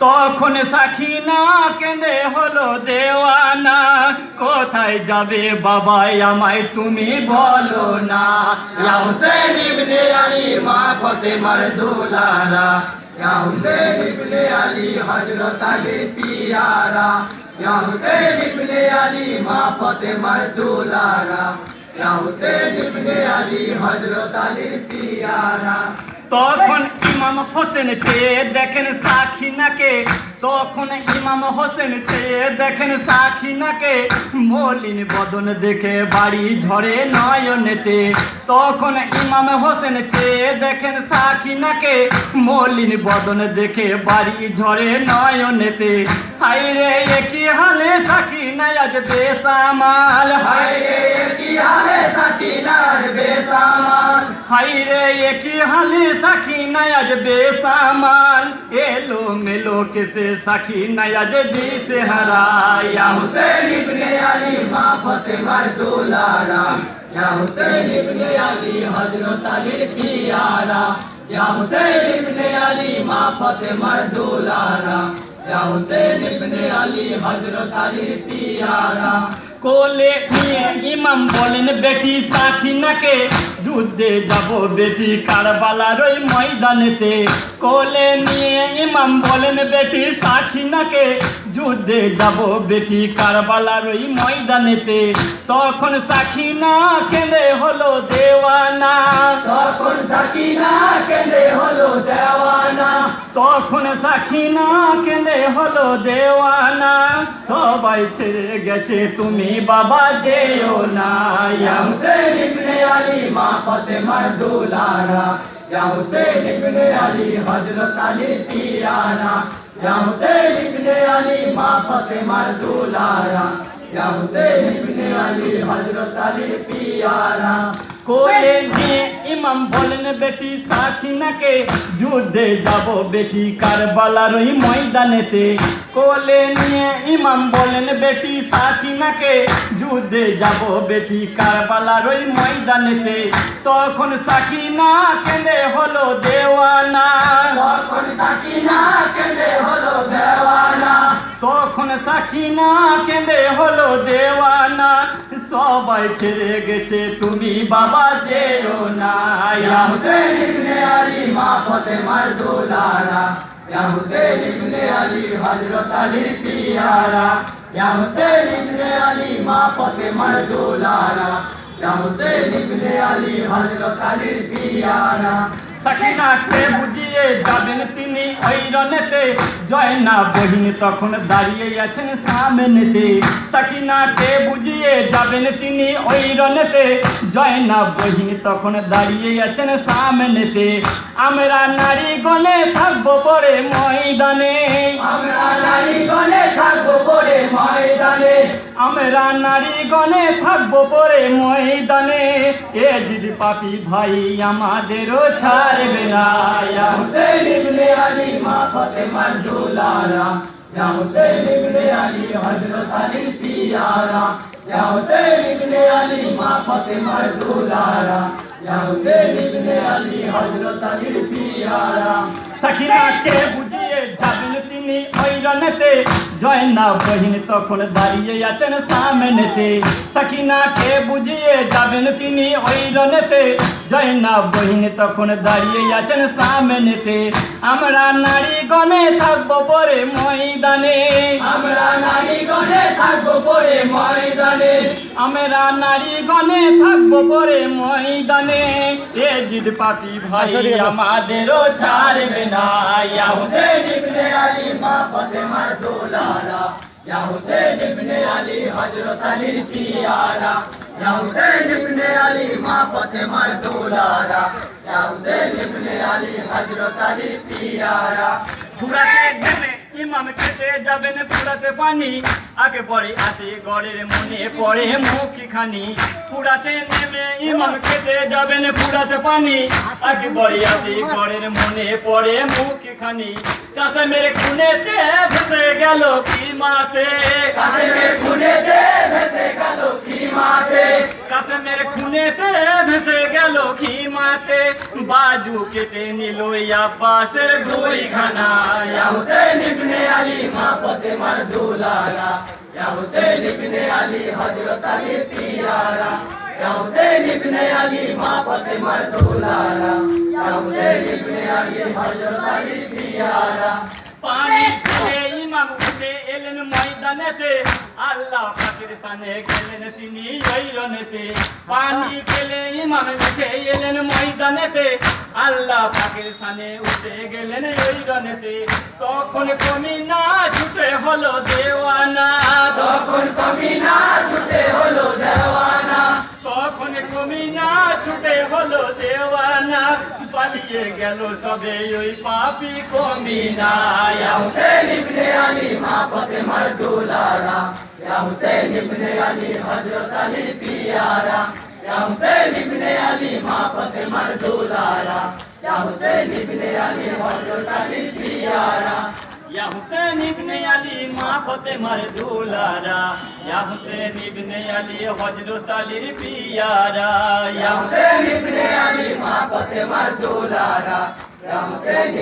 তখন সাকিনা কেঁদে হলো দেওয়ানা, কোথায় যাবে বাবাই আমায় তুমি বলো না। ইয়া হুসেন ইবনে আলী মা ফাতেমার দুলারা, ইয়া হুসেন ইবনে আলী হযরত আলী পিয়ারা, ইয়া হুসেন ইবনে আলী মা ফাতেমার দুলারা, ইয়া হুসেন ইবনে আলী হযরত আলী পিয়ারা। তখন ইমাম হোসেন চেয়ে দেখেন সাকিনাকে, তখন ইমাম হোসেন চেয়ে দেখেন সাকিনাকে, মলিন বদন দেখে বাড়ি ঝরে নয়নেতে। তখন ইমাম হোসেন চেয়ে দেখেন সাকিনাকে, মলিন বদন দেখে বাড়ি ঝরে নয়নেতে। হায়রে কি হালে সাকিনা আজ বেসামাল, হায়রে কি হালে সাকিনা আজ বেসামাল, হায়রে কি হালে সাকিনা আজ বেসামাল। এলো মেলো কেসে সাকিনা আজ দিশেহারা। ইয়া হুসেন ইবনে আলী মা ফাতেমার দুলারা, ইয়া হুসেন ইবনে আলী হযরত আলীর পিয়ারা, ইয়া হুসেন ইবনে আলী মা ফাতেমার দুলারা, ইয়া হুসেন ইবনে আলী হযরত আলীর পিয়ারা। কোলে নিয়ে ইমাম বলেন বেটি সাকিনাকে, যুদ্ধে যাব বেটি কারবালার ওই ময়দানেতে। কোলে নিয়ে ইমাম বলেন বেটি সাকিনাকে, যুদ্ধে যাব বেটি কারবালার ওই ময়দানেতে। তখন সাকিনা কেঁদে হলো দেওয়ানা, তখন সাকিনা কেঁদে হলো দেওয়ানা, তখন সাকিনা কেঁদে হলো দেওয়ানা। সবাই ছেড়ে গেছে তুমি বাবা যেও না। ইয়া হুসেন ইবনে আলী মা ফাতেমার দুলারা, ইয়া হুসেন ইবনে আলী হযরত আলী পিয়ারা, ইয়া হুসেন ইবনে আলী মা ফাতেমার দুলারা, ইয়া হুসেন ইবনে আলী হযরত আলী পিয়ারা। কোলে নিয়ে ইমাম বলেন বেটি সাকিনাকে, যুদ্ধে যাব বেটি কারবালার ওই ময়দানেতে। কোলে নিয়ে ইমাম বলেন বেটি সাকিনাকে, যুদ্ধে যাব বেটি কারবালার ওই ময়দানেতে। তখন সাকিনা কেঁদে হলো দেওয়ানা, তখন সাকিনা কেঁদে হলো দেওয়ানা, তখন সাকিনা কেঁদে হলো দেওয়ানা। সবাই ছেড়ে গেছে তুমি বাবা যেও না। ইয়া হুসেন ইবনে আলী মা ফাতেমার দুলারা, ইয়া হুসেন ইবনে আলী হযরত আলীর পিয়ারা, ইয়া হুসেন ইবনে আলী মা ফাতেমার দুলারা, ইয়া হুসেন ইবনে আলী হযরত আলীর পিয়ারা। সাকিনাকে বুঝিয়ে যাবেন তিনি ওই রনেতে, জয়না বহিন তখন দাঁড়িয়ে আছেন সামনেতে। সাকিনাকে বুঝিয়ে যাবেন তিনি ওই রনেতে, জয়না বহিন তখন দাঁড়িয়ে আছেন সামনেতে। আমরা নারীগণে থাকবো পরে ময়দানে, আমরা নারীগণে থাকবো পরে ময়দানে, আমরা নারীগণে থাকবো পরে ময়দানে। এ জিদ পাপী ভাই আমাদেরও ছাড়বে না। ইয়া হুসেন ইবনে আলী মা ফাতেমার দুলারা, ইয়া হুসেন ইবনে আলী হযরত আলীর পিয়ারা, ইয়া হুসেন ইবনে আলী মা ফাতেমার দুলারা, ইয়া হুসেন ইবনে আলী হযরত আলীর পিয়ারা। সাকিনাকে বুঝিয়ে যাবেন তিনি ওই রনেতে, জয়না বহিন তখন দাঁড়িয়ে আছেন সামনেতে। সাকিনাকে বুঝিয়ে যাবেন তিনি ওই রনেতে, জয়না বহিন তখন দাঁড়িয়ে আছেন সামনেতে। আমরা নারীগণে থাকবো পরে ময়দানে, আমরা নারীগণে থাকবো পরে ময়দানে, আমরা নারীগণে থাকবো পরে ময়দানে। এ জিদ পাপী ভাই আমাদেরও ছাড়বে না। ইয়া হুসেন ইবনে আলী মা ফাতেমার দুলারা, ইয়া হুসেন ইবনে আলী হযরত আলীর পিয়ারা, ইয়া হুসেন ইবনে আলী মা ফাতেমার দুলারা, ইয়া হুসেন ইবনে আলী হযরত আলীর পিয়ারা। ফুরাতে নেমে ইমাম খেতে যাবেন ফুরাতে পানি, আগে পরে আসে গড়ের মনে পড়ে মুখখানি। ফুরাতে নেমে ইমাম খেতে যাবেন ফুরাতে পানি, আগে পরে আসে গড়ের মনে পড়ে মুখখানি। কাসেমের খুনেতে ভেসে গেল কি মাতে, কাসেমের খুনেতে ভেসে গেল কি মাতে, কাসেমের খুনেতে ভেসে গেল খিমাতে। বাজু কেটে নিল আব্বাসের দুইখানা। ইয়া हुसैन इब्ने अली माँ फातिमार दुलारा, या हुसैन इब्ने अली हजरत अली प्यारा, या हुसैन इब्ने अली माँ फातिमार दुलारा, या हुसैन इब्ने अली हजरत अली प्यारा। पानी খেয়ে ইমাম উঠে এলেন ময়দানেতে, আল্লাহ পাকের সানে গেলেন তিনি ওই রনেতে। পানি খেলে ইমাম উঠে এলেন ময়দানেতে, আল্লাহ পাকের সানে উঠে গেলেন ওই রনেতে। তখন কমিনা ছুটে হলো দেওয়ানা, তখন কমিনা ছুটে হলো দেওয়ানা, তখন কমিনা ছুটে হলো দেওয়ানা। পালিয়ে গেল সবে ওই পাপী কমিনা। ইয়া হুসেন ইবনে আলী মা ফাতিমার দুলারা, ইয়া হুসেন ইবনে আলী হযরত আলী পিয়ারা, ইয়া হুসেন ইবনে আলী মা ফাতিমার দুলারা, ইয়া হুসেন ইবনে আলী হযরত আলী পিয়ারা, ইয়া হুসেন ইবনে আলী মা ফাতিমার দুলারা, ইয়া হুসেন ইবনে আলী হযরত আলীর পিয়ারা, ইয়া হুসেন ইবনে আলী মা ফাতিমার দুলারা, ইয়া হুসেন